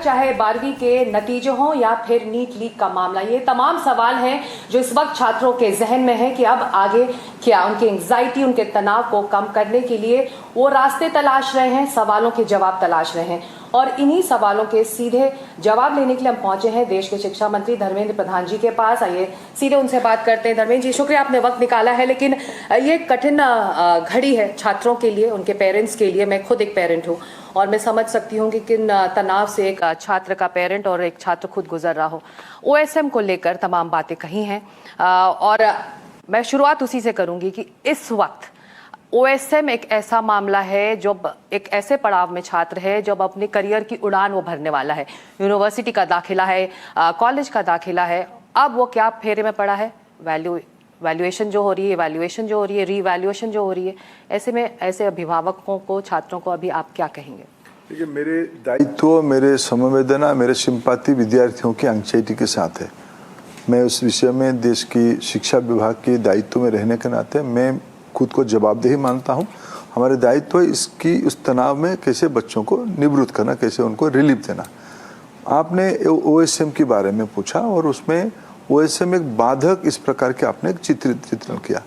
चाहे 12वीं के नतीजे हों या फिर नीट लीक का मामला, ये तमाम सवाल हैं जो इस वक्त छात्रों के जहन में है कि अब आगे क्या। उनकी एंग्जाइटी, उनके तनाव को कम करने के लिए वो रास्ते तलाश रहे हैं, सवालों के जवाब तलाश रहे हैं। और इन्हीं सवालों के सीधे जवाब लेने के लिए हम पहुंचे हैं देश के शिक्षा मंत्री धर्मेंद्र प्रधान जी के पास। आइए सीधे उनसे बात करते हैं। धर्मेंद्र जी, शुक्रिया, आपने वक्त निकाला है, लेकिन ये कठिन घड़ी है छात्रों के लिए, उनके पेरेंट्स के लिए। मैं खुद एक पेरेंट हूँ और मैं समझ सकती हूँ कि किन तनाव से एक छात्र का पेरेंट और एक छात्र खुद गुजर रहा हो। OSM को लेकर तमाम बातें कही हैं और मैं शुरुआत उसी से करूंगी कि इस वक्त OSM एक ऐसा मामला है जो एक ऐसे पड़ाव में छात्र है जब अपने करियर की उड़ान वो भरने वाला है। यूनिवर्सिटी का दाखिला है, कॉलेज का दाखिला है। अब वो क्या फेरे में पड़ा है, वैल्यूएशन जो हो रही है, इवैल्यूएशन जो हो रही है, रीवैल्यूएशन जो हो रही है। ऐसे में ऐसे अभिभावकों को, छात्रों को अभी आप क्या कहेंगे? देखिए, मेरे दायित्व, मेरे समवेदना, मेरे सिंपैथी विद्यार्थियों की एंग्जाइटी के साथ है। मैं उस विषय में देश की शिक्षा विभाग के दायित्व में रहने के नाते मैं खुद को जवाबदेही मानता हूँ। हमारे दायित्व इसकी उस तनाव में कैसे बच्चों को निवृत्त करना, कैसे उनको रिलीफ देना। आपने OSM के बारे में पूछा और उसमें OSM एक बाधक इस प्रकार के आपने एक चित्रण किया।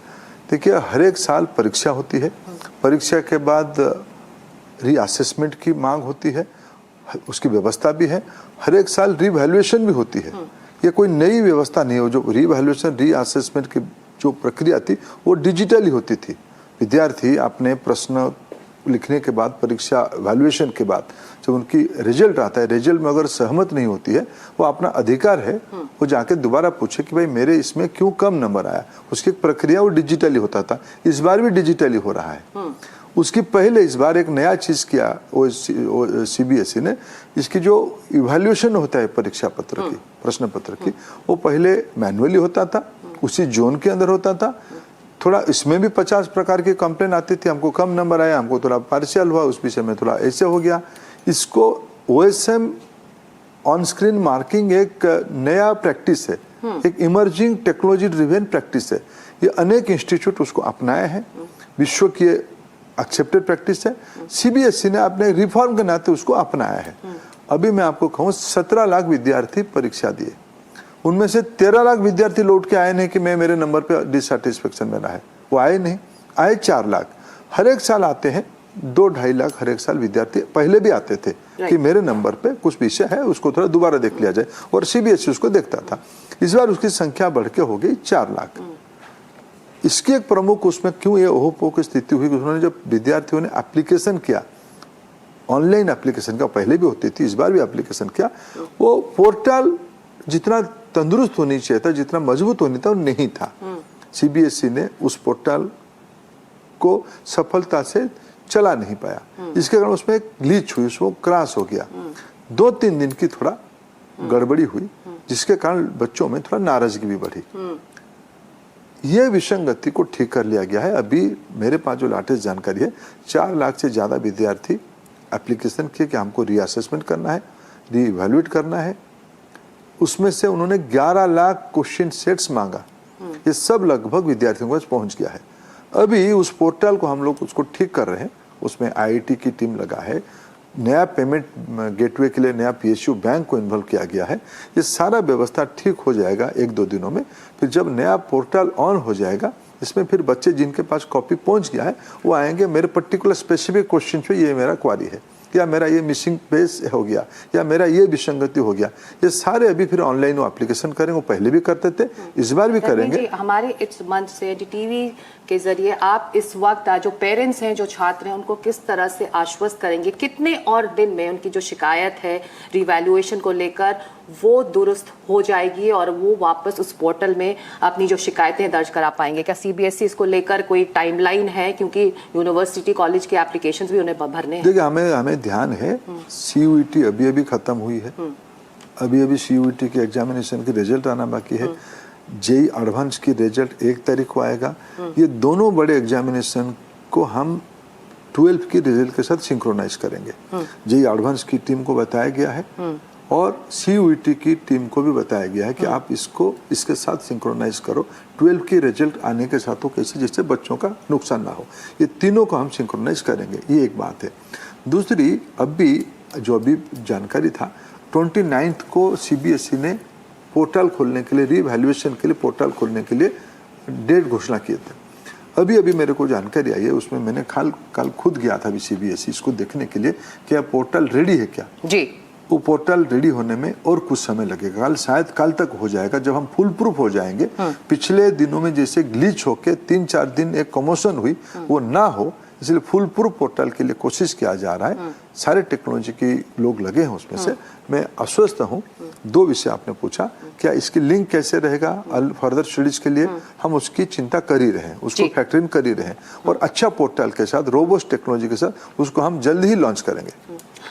देखिए, हर एक साल परीक्षा होती है, परीक्षा के बाद रीअसेसमेंट की मांग होती है, उसकी व्यवस्था भी है। हर एक साल रीवैल्यूएशन भी होती है। ये कोई नई व्यवस्था नहीं हो। जो रीवैल्यूएशन, रीअसेसमेंट की जो प्रक्रिया थी वो डिजिटली होती थी। विद्यार्थी अपने प्रश्न लिखने के बाद, परीक्षा वैल्यूएशन के बाद जब उनकी रिजल्ट आता है, रिजल्ट में अगर सहमत नहीं होती है, वो अपना अधिकार है वो जाके दोबारा पूछे कि भाई मेरे इसमें क्यों कम नंबर आया। उसकी प्रक्रिया वो डिजिटली होता था, इस बार भी डिजिटली हो रहा है। उसकी पहले इस बार एक नया चीज किया CBSE ने। इसकी जो इवैल्यूएशन होता है परीक्षा पत्र की, प्रश्न पत्र की, वो पहले मैन्युअली होता था, उसी जोन के अंदर होता था। थोड़ा इसमें भी 50 प्रकार की कंप्लेन आती थी, हमको कम नंबर आया, हमको थोड़ा पार्शियल हुआ, उस विषय में थोड़ा ऐसे हो गया। इसको OSM ऑन स्क्रीन मार्किंग एक नया प्रैक्टिस है, एक इमर्जिंग टेक्नोलॉजी ड्रिवन प्रैक्टिस है। ये अनेक इंस्टीट्यूट उसको अपनाए हैं, विश्व की एक्सेप्टेड प्रैक्टिस है। CBSE ने अपने रिफॉर्म के नाते उसको अपनाया है। अभी मैं आपको कहूँ 17 लाख विद्यार्थी परीक्षा दिए, उनमें से 13 लाख विद्यार्थी लौट के आए नहीं कि मैं मेरे नंबर पे डिससैटिस्फैक्शन में रहा है। वो आए नहीं, आए 4 लाख। हर एक साल आते हैं 2-2.5 लाख हर एक साल विद्यार्थी। पहले भी आते थे कि मेरे नंबर पे कुछ विषय है, उसको थोड़ा दोबारा देख लिया जाए, और CBSE उसको देखता था। इस बार उसकी संख्या बढ़ के हो गई 4 लाख। इसकी एक प्रमुख उसमें क्यों ये ओहो की स्थिति हुई, उन्होंने जब विद्यार्थियों ने एप्लीकेशन किया, ऑनलाइन एप्लीकेशन का पहले भी होती थी, इस बार भी एप्लीकेशन किया, वो पोर्टल जितना तंदुरुस्त होनी चाहिए था, जितना मजबूत होनी था, वो नहीं था। CBSE ने उस पोर्टल को सफलता से चला नहीं पाया, जिसके कारण उसमें एक ग्लिच हुई, उसको क्रैश हो गया। 2-3 दिन की थोड़ा गड़बड़ी हुई, जिसके कारण बच्चों में थोड़ा नाराजगी भी बढ़ी। ये विसंगति को ठीक कर लिया गया है। अभी मेरे पास जो लेटेस्ट जानकारी है, 4 लाख से ज्यादा विद्यार्थी एप्लीकेशन किए कि हमको रीअसेसमेंट करना है, रीइवैल्यूएट करना है। उसमें से उन्होंने 11 लाख क्वेश्चन सेट्स मांगा। ये सब लगभग विद्यार्थियों के पास पहुंच गया है। अभी उस पोर्टल को हम लोग उसको ठीक कर रहे हैं, उसमें IIT की टीम लगा है, नया पेमेंट गेटवे के लिए नया PSU बैंक को इन्वॉल्व किया गया है। ये सारा व्यवस्था ठीक हो जाएगा 1-2 दिनों में। फिर जब नया पोर्टल ऑन हो जाएगा, इसमें फिर बच्चे जिनके पास कॉपी पहुंच गया है वो आएंगे, मेरे पर्टिकुलर स्पेसिफिक क्वेश्चन पे ये मेरा क्वारी है, या मेरा ये मिसिंग पेज हो गया, या मेरा ये विसंगति हो गया, ये सारे अभी फिर ऑनलाइन वो एप्लीकेशन करेंगे। वो पहले भी करते थे, इस बार भी करेंगे। हमारे इस मंच से NDTV के जरिए आप इस वक्त जो पेरेंट्स हैं, जो छात्र हैं, उनको किस तरह से आश्वस्त करेंगे? कितने और दिन में उनकी जो शिकायत है रिवैल्यूएशन को लेकर वो दुरुस्त हो जाएगी और वो वापस उस पोर्टल में अपनी जो शिकायतें दर्ज करा पाएंगे? क्या CBSE इसको लेकर कोई टाइमलाइन है, क्योंकि यूनिवर्सिटी कॉलेज के एप्लीकेशंस भी उन्हें भरने हैं? देखिए, हमें ध्यान है, CUET अभी खत्म हुई है, अभी CUET की एग्जामिनेशन की रिजल्ट आना बाकी है। JEE एडवांस की रिजल्ट 1 तारीख को आएगा। ये दोनों बड़े एग्जामिनेशन को हम 12 की रिजल्ट के साथ सिंक्रोनाइज करेंगे। JEE एडवांस की टीम को बताया गया है और CUET की टीम को भी बताया गया है कि आप इसको इसके साथ सिंक्रोनाइज करो। 12 की रिजल्ट आने के साथ हो कैसे, जिससे बच्चों का नुकसान ना हो। ये तीनों को हम सिंक्रोनाइज करेंगे, ये एक बात है। दूसरी, अभी जानकारी था, 29 को सीबीएसई ने पोर्टल खोलने के लिए, रीवैल्यूएशन के लिए पोर्टल खोलने के लिए डेट घोषणा किए थे। अभी अभी मेरे को जानकारी आई है, उसमें मैंने कल खुद गया था अभी सीबीएसई इसको देखने के लिए कि यह पोर्टल रेडी है क्या जी। वो पोर्टल रेडी होने में और कुछ समय लगेगा, शायद कल तक हो जाएगा जब हम फुल प्रूफ हो जाएंगे। पिछले दिनों में जैसे ग्लिच होके 3-4 दिन एक कमोशन हुई वो ना हो, इसलिए फुल प्रूफ पोर्टल के लिए कोशिश किया जा रहा है। सारे टेक्नोलॉजी के लोग लगे हैं उसमें से। मैं आश्वस्त हूँ। 2 विषय आपने पूछा, क्या इसकी लिंक कैसे रहेगा फर्दर स्टडीज के लिए, हम उसकी चिंता कर ही रहे हैं, उसको फैक्टरिंग कर ही रहे हैं और अच्छा पोर्टल के साथ, रोबोस्ट टेक्नोलॉजी के साथ उसको हम जल्द ही लॉन्च करेंगे।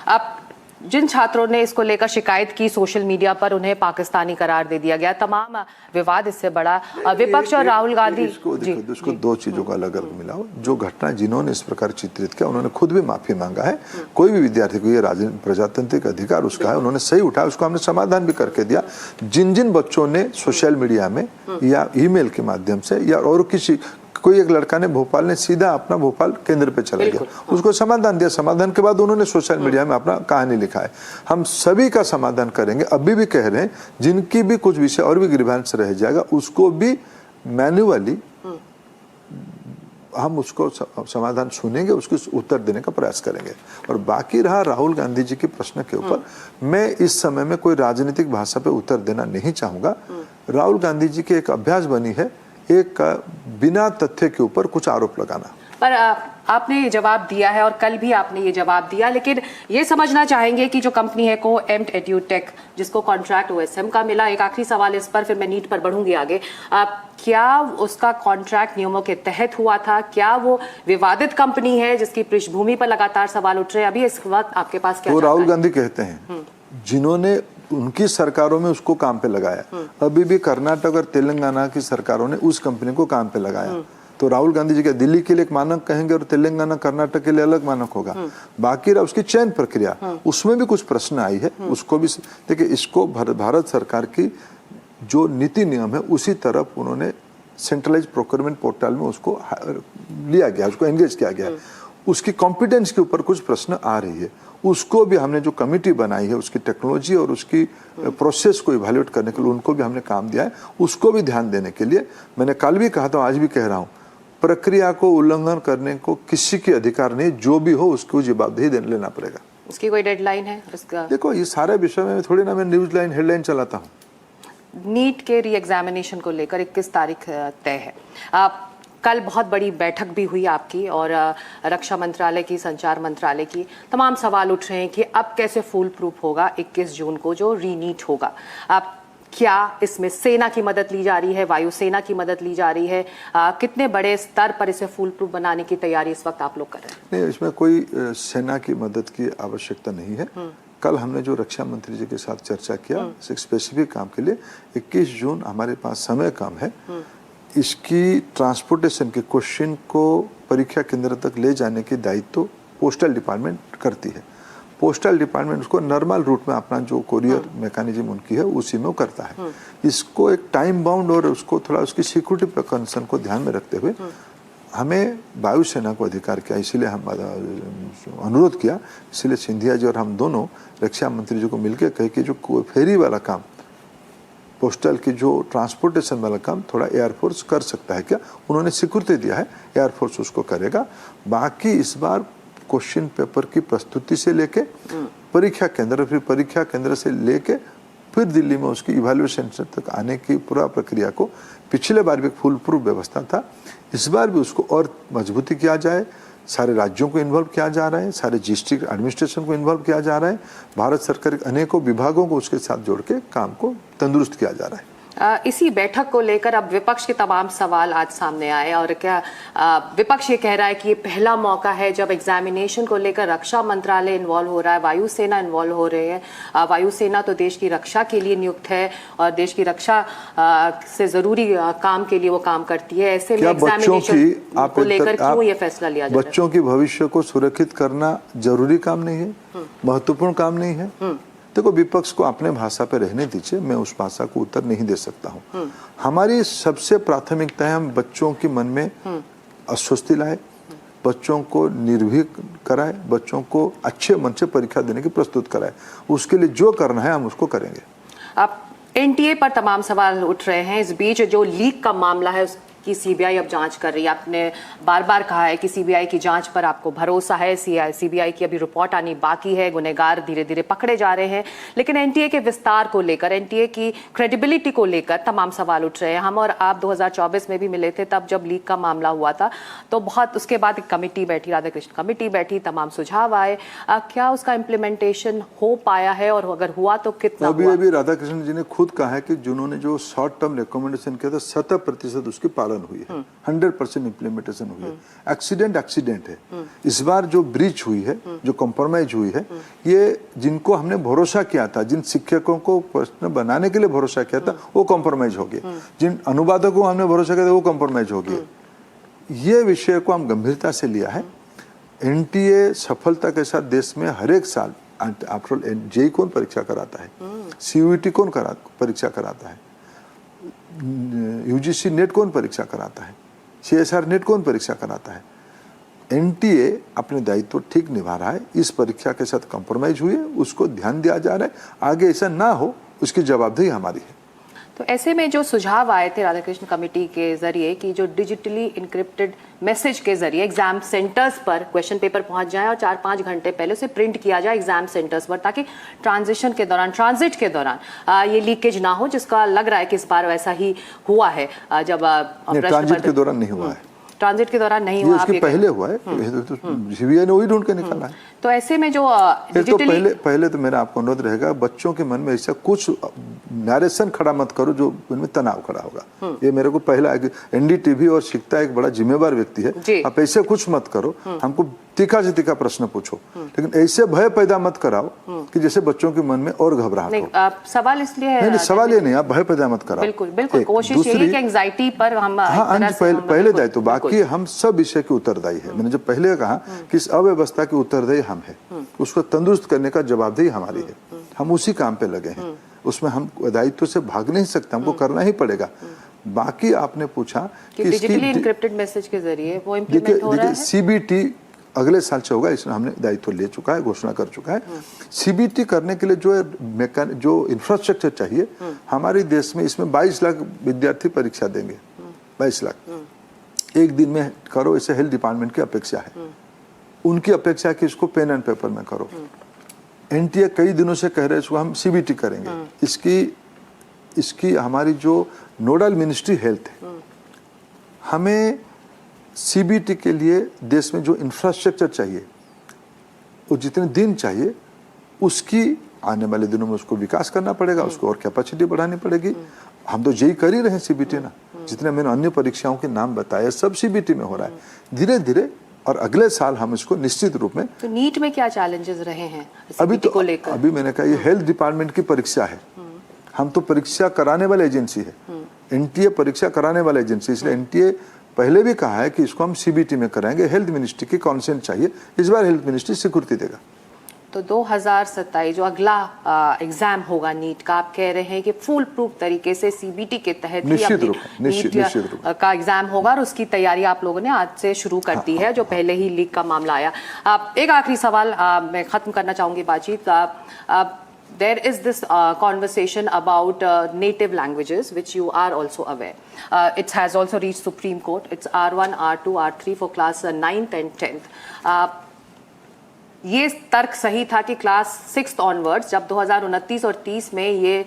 आप जिन छात्रों ने इसको लेकर शिकायत की सोशल मीडिया पर, उन्हें पाकिस्तानी करार दे दिया गया, तमाम विवाद इससे बड़ा, विपक्ष और राहुल गांधी उसको 2 चीजों का अलग अलग मिलाओ। जो घटना जिन्होंने इस प्रकार चित्रित किया उन्होंने खुद भी माफी मांगा है। कोई भी विद्यार्थी को ये प्रजातांत्रिक अधिकार उसका है, उन्होंने सही उठाया, उसको हमने समाधान भी करके दिया। जिन जिन बच्चों ने सोशल मीडिया में या ईमेल के माध्यम से या और किसी कोई एक लड़का ने भोपाल ने सीधा अपना भोपाल केंद्र पे चला गया, उसको समाधान दिया, समाधान के बाद उन्होंने सोशल मीडिया में अपना कहानी लिखा है। हम सभी का समाधान करेंगे। अभी भी कह रहे हैं जिनकी भी कुछ विषय और भी ग्रीवेंस रह जाएगा उसको भी मैन्युअली हम उसको समाधान सुनेंगे, उसको उत्तर देने का प्रयास करेंगे। और बाकी रहा राहुल गांधी जी के प्रश्न के ऊपर, मैं इस समय में कोई राजनीतिक भाषा पे उत्तर देना नहीं चाहूंगा। राहुल गांधी जी की एक अभ्यास बनी है एक बिना तथ्य के ऊपर कुछ आरोप लगाना। पर आपने ये जवाब दिया है और कल भी आपने ये जवाब दिया, लेकिन ये समझना चाहेंगे कि जो कंपनी है कोएम्प्ट एड्यूटेक, जिसको कॉन्ट्रैक्ट ओएसएम का मिला, एक आखिरी सवाल इस पर, फिर मैं नीट पर बढ़ूंगी आगे, क्या उसका कॉन्ट्रैक्ट नियमों के तहत हुआ था? क्या वो विवादित कंपनी है जिसकी पृष्ठभूमि पर लगातार सवाल उठ रहे हैं? अभी इस वक्त आपके पास क्या? वो राहुल गांधी कहते हैं जिन्होंने उनकी सरकारों में उसको काम पे लगाया। अभी भी कर्नाटक और तेलंगाना की सरकारों ने उस कंपनी को काम पे लगाया। तो राहुल गांधी जी का दिल्ली के लिए एक मानक कहेंगे और तेलंगाना कर्नाटक के लिए अलग मानक होगा। बाकी रहा उसकी चयन प्रक्रिया, उसमें भी कुछ प्रश्न आई है, उसको भी देखिए। इसको भारत सरकार की जो नीति नियम है उसी तरफ उन्होंने सेंट्रलाइज प्रोक्योरमेंट पोर्टल में उसको लिया गया, उसको एंगेज किया गया। उसकी कॉम्पिटेंस के ऊपर कुछ प्रश्न आ रही है, उसको भी हमने जो कमिटी बनाई है उसकी टेक्नोलॉजी और उसकी प्रोसेस को इवैल्यूएट करने के लिए उनको भी हमने काम दिया है। उसको भी ध्यान देने के लिए मैंने कल भी कहा था, आज भी कह रहा हूँ, प्रक्रिया को उल्लंघन करने को किसी के अधिकार नहीं, जो भी हो उसको जवाबदेही लेना पड़ेगा। इसकी कोई डेडलाइन है इसका? देखो ये सारे विषय में थोड़ी ना मैं न्यूज लाइन हेडलाइन चलाता हूँ। नीट के री एग्जामिनेशन को लेकर 21 तारीख तय है। कल बहुत बड़ी बैठक भी हुई आपकी और रक्षा मंत्रालय की, संचार मंत्रालय की। तमाम सवाल उठ रहे हैं कि अब कैसे फुल प्रूफ होगा 21 जून को जो रीनीट होगा। आप क्या इसमें सेना की मदद ली जा रही है, वायुसेना की मदद ली जा रही है? कितने बड़े स्तर पर इसे फुल प्रूफ बनाने की तैयारी इस वक्त आप लोग कर रहे हैं? नहीं, इसमें कोई सेना की मदद की आवश्यकता नहीं है। कल हमने जो रक्षा मंत्री जी के साथ चर्चा किया एक स्पेसिफिक काम के लिए, 21 जून हमारे पास समय कम है। इसकी ट्रांसपोर्टेशन के क्वेश्चन को परीक्षा केंद्र तक ले जाने की दायित्व पोस्टल डिपार्टमेंट करती है। पोस्टल डिपार्टमेंट उसको नॉर्मल रूट में अपना जो कोरियर मैकेनिज्म उनकी है उसी में वो करता है। इसको एक टाइम बाउंड और उसको थोड़ा उसकी सिक्योरिटी कंसर्न को ध्यान में रखते हुए हमें वायुसेना को अधिकार किया, इसीलिए हम अनुरोध किया, इसीलिए सिंधिया जी और हम दोनों रक्षा मंत्री जी को मिलकर कहे कि जो फेरी वाला काम, पोस्टल की जो ट्रांसपोर्टेशन वाला काम थोड़ा एयरफोर्स कर सकता है क्या? उन्होंने स्वीकृति दिया है, एयरफोर्स उसको करेगा। बाकी इस बार क्वेश्चन पेपर की प्रस्तुति से लेके परीक्षा केंद्र, फिर परीक्षा केंद्र से लेके फिर दिल्ली में उसकी इवैल्यूएशन तक आने की पूरा प्रक्रिया को, पिछले बार भी फुल प्रूफ व्यवस्था था, इस बार भी उसको और मजबूती किया जाए। सारे राज्यों को इन्वॉल्व किया जा रहा है, सारे डिस्ट्रिक्ट एडमिनिस्ट्रेशन को इन्वॉल्व किया जा रहा है, भारत सरकार के अनेकों विभागों को उसके साथ जोड़ के काम को तंदुरुस्त किया जा रहा है। इसी बैठक को लेकर अब विपक्ष के तमाम सवाल आज सामने आए और क्या विपक्ष ये कह रहा है कि ये पहला मौका है जब एग्जामिनेशन को लेकर रक्षा मंत्रालय इन्वॉल्व हो रहा है, वायुसेना इन्वॉल्व हो रहे हैं। वायुसेना तो देश की रक्षा के लिए नियुक्त है और देश की रक्षा से जरूरी काम के लिए वो काम करती है। ऐसे में एग्जामिनेशन को लेकर क्यों ये फैसला लिया जा रहा है? बच्चों की भविष्य को सुरक्षित करना जरूरी काम नहीं है, महत्वपूर्ण काम नहीं है? देखो, विपक्ष को अपने भाषा पे रहने दीजिए, मैं उस भाषा को उत्तर नहीं दे सकता हूँ। हमारी सबसे प्राथमिकता है हम बच्चों के मन में अस्वस्थी लाए, बच्चों को निर्भीक कराए, बच्चों को अच्छे मन से परीक्षा देने की प्रस्तुत कराए। उसके लिए जो करना है हम उसको करेंगे। अब एनटीए पर तमाम सवाल उठ रहे हैं। इस बीच जो लीक का मामला है उसकी सीबीआई अब जांच कर रही है। आपने बार बार कहा है कि सीबीआई की जांच पर आपको भरोसा है। सीबीआई की अभी रिपोर्ट आनी बाकी है, गुनहगार धीरे धीरे पकड़े जा रहे हैं, लेकिन एनटीए के विस्तार को लेकर, एनटीए की क्रेडिबिलिटी को लेकर तमाम सवाल उठ रहे हैं। हम और आप 2024 में भी मिले थे, तब जब लीक का मामला हुआ था तो बहुत उसके बाद एक कमेटी बैठी, राधाकृष्ण कमेटी बैठी, तमाम सुझाव आए। क्या उसका इम्प्लीमेंटेशन हो पाया है, और अगर हुआ तो कितना हुआ? अभी राधाकृष्ण जी ने खुद कहा है कि जिन्होंने जो शॉर्ट टर्म रिकमेंडेशन किया था 70% उसकी पालन हुई है, 100% इम्प्लीमेंटेशन हुई है। एक्सीडेंट है। इस बार जो ब्रीच हुई है, जो कॉम्प्रोमाइज हुई है, ये जिनको हमने भरोसा किया था, जिन शिक्षकों को प्रश्न बनाने के लिए भरोसा किया था, वो कॉम्प्रोमाइज हो गए। जिन अनुवादकों को हमने भरोसा किया था, वो कॉम्प्रोमाइज हो गए। ये विषय को हम गंभीरता से लिया है। एनटीए सफलता के साथ देश में हर एक साल, आफ्टर ऑल जेईई कौन परीक्षा कराता है, सीयूईटी कौन परीक्षा कराता है, यूजीसी नेट कौन परीक्षा कराता है, सीएसआर नेट कौन परीक्षा कराता है। एनटीए अपने दायित्व ठीक निभा रहा है। इस परीक्षा के साथ कॉम्प्रोमाइज हुई है, उसको ध्यान दिया जा रहा है। आगे ऐसा ना हो, उसकी जवाबदेही हमारी है। तो ऐसे में जो सुझाव आए थे राधाकृष्ण कमेटी के जरिए कि जो डिजिटली इनक्रिप्टेड मैसेज के जरिए एग्जाम सेंटर्स पर क्वेश्चन पेपर पहुंच जाए और 4-5 घंटे पहले उसे प्रिंट किया जाए एग्जाम सेंटर्स पर, ताकि ट्रांजिट के दौरान ये लीकेज ना हो, जिसका लग रहा है कि इस बार वैसा ही हुआ है। जब ट्रांजिट के दौरान नहीं हुआ है, ट्रांजिट के दौरान नहीं हुआ, उसके पहले हुआ है। सीबीआई ने वही ढूंढ के निकाला है। तो ऐसे में जो तो पहले तो मेरा आपको अनुरोध रहेगा, बच्चों के मन में ऐसा कुछ नैरेशन खड़ा मत करो जो उनमें तनाव खड़ा होगा। ये मेरे को पहला एनडीटीवी और शिक्षा एक बड़ा जिम्मेवार व्यक्ति है। आप ऐसे कुछ मत करो, हमको तीखा से तीखा प्रश्न पूछो, लेकिन ऐसे भय पैदा मत कराओ कि जैसे बच्चों के मन में और घबराहट हो। सवाल इसलिए है, नहीं सवाल ये नहीं, आप भय पैदा मत कराओ। बिल्कुल कोशिश यही कि एंजाइटी पर हम पहले दायित्व, बाकी हम सब विषय के उत्तरदायी है। मैंने जब पहले कहा कि इस अव्यवस्था के उत्तरदायी हम है, उसको तंदुरुस्त करने का जवाबदेही हमारी है। हम उसी काम पे लगे हैं, उसमें हम दायित्व से भाग नहीं सकते, हमको करना ही पड़ेगा। बाकी आपने पूछा कि डिजिटली इनक्रिप्टेड मैसेज के जरिए वो इंप्लीमेंट हो रहा है। सीबीटी अगले साल से होगा, इसमें हमने दायित्व ले चुका है, घोषणा कर चुका है। सीबीटी करने के लिए जो इंफ्रास्ट्रक्चर चाहिए हमारे देश में, इसमें 22 लाख विद्यार्थी परीक्षा देंगे। 22 लाख एक दिन में करो, इसे हेल्थ डिपार्टमेंट की अपेक्षा है। उनकी अपेक्षा है कि इसको पेन एंड पेपर में करो। एनटीए कई दिनों से कह रहे हैं इसको हम सीबीटी करेंगे। इसकी हमारी जो नोडल मिनिस्ट्री हेल्थ है, हमें सीबीटी के लिए देश में जो इंफ्रास्ट्रक्चर चाहिए, वो जितने दिन चाहिए, उसकी आने वाले दिनों में उसको विकास करना पड़ेगा, उसको और कैपेसिटी बढ़ानी पड़ेगी। हम तो जेईई कर ही रहे हैं सीबीटी ना, जितने मैंने अन्य परीक्षाओं के नाम बताए सब सीबीटी में हो रहा है धीरे धीरे, और अगले साल हम इसको निश्चित रूप में। तो नीट में क्या चैलेंजेस रहे हैं अभी मैंने कहा ये हेल्थ डिपार्टमेंट की परीक्षा है, हम तो परीक्षा कराने वाले एजेंसी है, एनटीए परीक्षा कराने वाले एजेंसी, इसलिए एनटीए पहले भी कहा है कि इसको हम सीबीटी में कराएंगे। हेल्थ मिनिस्ट्री की कॉन्सेंट चाहिए, इस बार हेल्थ मिनिस्ट्री स्वीकृति देगा। तो 2027 जो अगला एग्जाम होगा नीट का, आप कह रहे हैं कि फुल प्रूफ तरीके से सीबीटी के तहत निश्चित रूप का एग्जाम होगा, और उसकी तैयारी आप लोगों ने आज से शुरू कर दी है, जो पहले ही लीक का मामला आया। एक आखिरी सवाल मैं खत्म करना चाहूंगी बातचीत। There is this conversation about native languages, which you are also aware. It has also reached Supreme Court. It's R1, R2, R3 for class 9th and 10th. ये तर्क सही था कि क्लास 6th ऑनवर्ड्स, जब 2029 और 30 में ये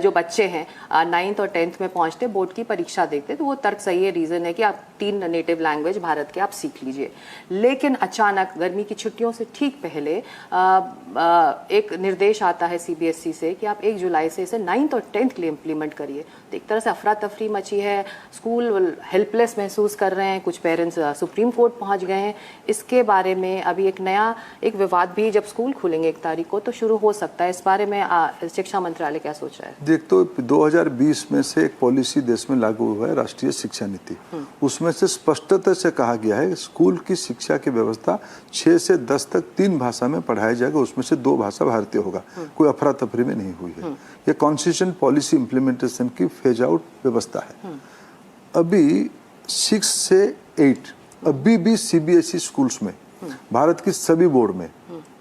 जो बच्चे हैं 9th और 10th में पहुंचते, बोर्ड की परीक्षा देखते, तो वो तर्क सही है। रीज़न है कि आप 3 नेटिव लैंग्वेज भारत के आप सीख लीजिए। लेकिन अचानक गर्मी की छुट्टियों से ठीक पहले एक निर्देश आता है सीबीएसई से कि आप 1 जुलाई से इसे 9th और 10th के लिए इम्प्लीमेंट करिए। तो एक तरह से अफरा तफरी मची है, स्कूल हेल्पलेस महसूस कर रहे हैं, कुछ पेरेंट्स सुप्रीम कोर्ट पहुंच गए हैं। इसके बारे में अभी एक विवाद भी जब स्कूल खुलेंगे 1 तारीख को तो शुरू हो सकता है। इस बारे में शिक्षा मंत्रालय क्या सोच रहा है? देख, तो 2020 में से एक पॉलिसी देश में लागू हुआ है, राष्ट्रीय शिक्षा नीति। उसमें से स्पष्टता से कहा गया है स्कूल की शिक्षा की व्यवस्था 6 से 10 तक 3 भाषा में पढ़ाया जाएगा, उसमें से 2 भाषा भारतीय होगा। कोई अफरा तफरी में नहीं हुई है। ये कॉन्स्टिट्यूशन पॉलिसी इम्प्लीमेंटेशन की फेज आउट व्यवस्था है। अभी 6 से 8 अभी भी सीबीएसई स्कूल्स में, भारत की सभी बोर्ड में,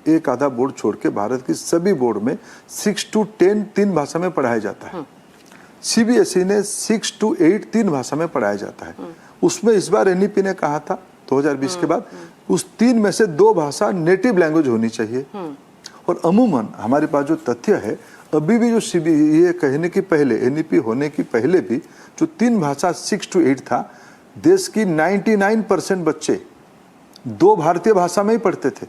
एक आधा बोर्ड छोड़ के भारत की सभी बोर्ड में 6 to 10 तीन भाषा में पढ़ाया जाता है। सीबीएसई ने 6 to 8 तीन भाषा में पढ़ाया जाता है। उसमें इस बार एनईपी ने कहा था 2020 के बाद उस तीन में से 2 भाषा नेटिव लैंग्वेज होनी चाहिए। और अमूमन हमारे पास जो तथ्य है, अभी भी जो ये कहने की पहले, एनईपी होने की पहले भी जो 3 भाषा 6 to 8 था, देश की 99% बच्चे 2 भारतीय भाषा में ही पढ़ते थे।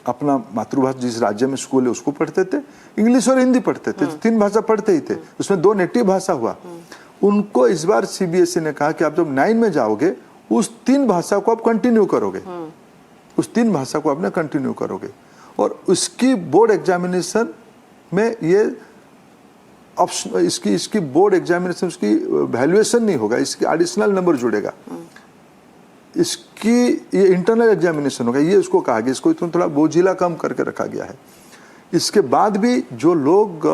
अपना मातृभाषा जिस राज्य में स्कूल है उसको पढ़ते थे, इंग्लिश और हिंदी पढ़ते थे, 3 भाषा पढ़ते ही थे, उसमें 2 नेटिव भाषा हुआ। उनको इस बार सीबीएसई ने कहा कि आप जब 9 में जाओगे उस 3 भाषा को आप कंटिन्यू करोगे, उस 3 भाषा को आपने कंटिन्यू करोगे। और उसकी बोर्ड एग्जामिनेशन में ये ऑप्शन, इसकी बोर्ड एग्जामिनेशन, उसकी वैल्यूएशन नहीं होगा, इसकी एडिशनल नंबर जुड़ेगा, इसकी ये इंटरनल एग्जामिनेशन होगा, ये उसको कहा गया। इसको इतना थोड़ा बोझिला कम करके रखा गया है। इसके बाद भी जो लोग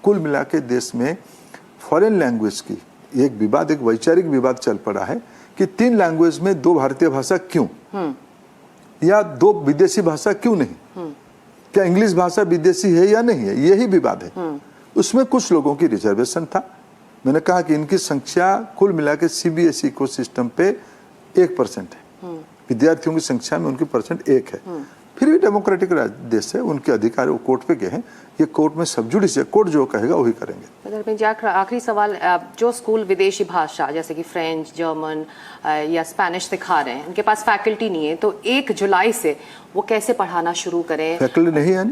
कुल मिला के देश में फॉरेन लैंग्वेज की एक विवाद, एक वैचारिक विवाद चल पड़ा है कि 3 लैंग्वेज में 2 भारतीय भाषा क्यों, या 2 विदेशी भाषा क्यों नहीं, क्या इंग्लिश भाषा विदेशी है या नहीं है, यही विवाद है। उसमें कुछ लोगों की रिजर्वेशन था। मैंने कहा कि इनकी संख्या कुल मिला के सीबीएसई को सिस्टम पे 1% है, विद्यार्थियों की संख्या में उनकी परसेंट 1 है। फिर भी डेमोक्रेटिक देश है, उनके अधिकार वो कोर्ट पे गए हैं, ये कोर्ट में सब जुडिस है, कोर्ट जो कहेगा वही करेंगे। आखिरी सवाल, जो स्कूल विदेशी भाषा जैसे कि फ्रेंच, जर्मन या स्पेनिश सिखा रहे हैं, उनके पास फैकल्टी नहीं है, तो 1 जुलाई से वो कैसे पढ़ाना शुरू करें? फैकल्टी नहीं है,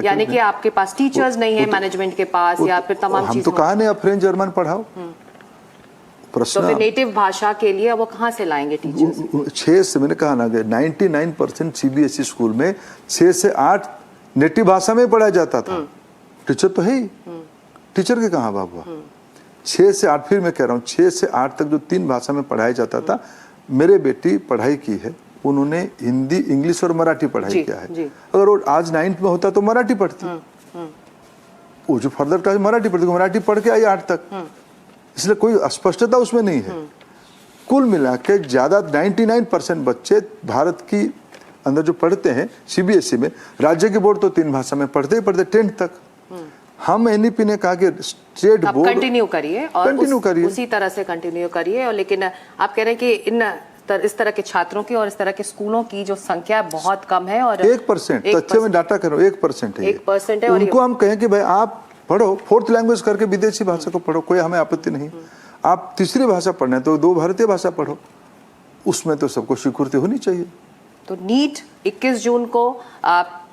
यानी कि आपके पास टीचर्स नहीं है, मैनेजमेंट के पास, या फिर तमाम हम तो कहा नहीं, फ्रेंच जर्मन पढ़ाओ। तो फिर नेटिव भाषा के लिए वो कहाँ से लाएंगे टीचर्स? 6 से, मैंने कहा ना, 99% सीबीएसई स्कूल में 6 से 8 नेटिव भाषा में पढ़ाया जाता था। टीचर तो है ही, टीचर के कहाँ अभाव हुआ? 6 से 8, फिर मैं कह रहा हूँ 6 से 8 तक जो 3 भाषा में पढ़ाया जाता था, मेरे बेटी पढ़ाई की है, उन्होंने हिंदी, इंग्लिश और मराठी पढ़ाई किया है। अगर वो आज 9th में होता तो मराठी पढ़ती, वो जो फर्दर क्लास मराठी पढ़ती, मराठी पढ़ के आई 8 तक, इसलिए कोई अस्पष्टता उसमें नहीं है। कुल मिला के ज्यादा 99% बच्चे भारत की अंदर जो पढ़ते हैं सीबीएसई में, राज्य की बोर्ड तो 3 भाषा में पढ़ते ही पढ़ते 10th तक। हम एनईपी ने कहा कि स्टेट बोर्ड कंटिन्यू करिए और उसी तरह से कंटिन्यू करिए। और लेकिन आप कह रहे हैं कि इस तरह के छात्रों की और इस तरह के स्कूलों की जो संख्या बहुत कम है, और 1%, तथ्य में डाटा करो 1% है, 1% है। उनको हम कहें कि भाई आप पढ़ो, 4th लैंग्वेज करके विदेशी भाषा को पढ़ो, कोई हमें आपत्ति नहीं। आप तीसरी भाषा पढ़ना है तो 2 भारतीय भाषा पढ़ो, उसमें तो सबको स्वीकृति होनी चाहिए। तो नीट 21 जून को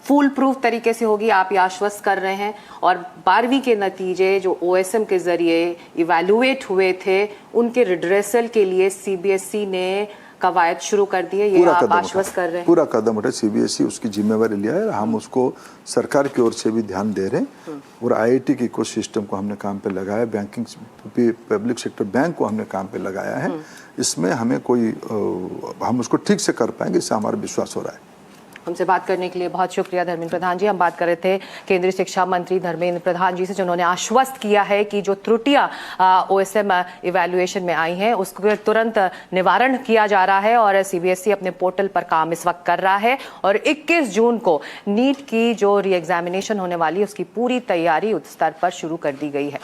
फुल प्रूफ तरीके से होगी, आप ये आश्वस्त कर रहे हैं। और 12वीं के नतीजे जो ओएसएम के जरिए इवैल्यूएट हुए थे, उनके रिड्रेसल के लिए सीबीएसई ने कवायद शुरू कर दी है, ये आप आश्वस्त कर रहे हैं? पूरा कदम उठा, सीबीएसई उसकी जिम्मेवारी लिया है, हम उसको सरकार की ओर से भी ध्यान दे रहे हैं। और आईआईटी के इकोसिस्टम को हमने काम पे लगाया, बैंकिंग पब्लिक सेक्टर बैंक को हमने काम पे लगाया है। इसमें हमें हम उसको ठीक से कर पाएंगे, इससे हमारा विश्वास हो रहा है। हमसे बात करने के लिए बहुत शुक्रिया धर्मेंद्र प्रधान जी। हम बात कर रहे थे केंद्रीय शिक्षा मंत्री धर्मेंद्र प्रधान जी से, जिन्होंने आश्वस्त किया है कि जो त्रुटियां ओएसएम इवैल्यूएशन में आई हैं उसको तुरंत निवारण किया जा रहा है। और सीबीएसई अपने पोर्टल पर काम इस वक्त कर रहा है, और 21 जून को नीट की जो री एग्जामिनेशन होने वाली है उसकी पूरी तैयारी उच्च स्तर पर शुरू कर दी गई है।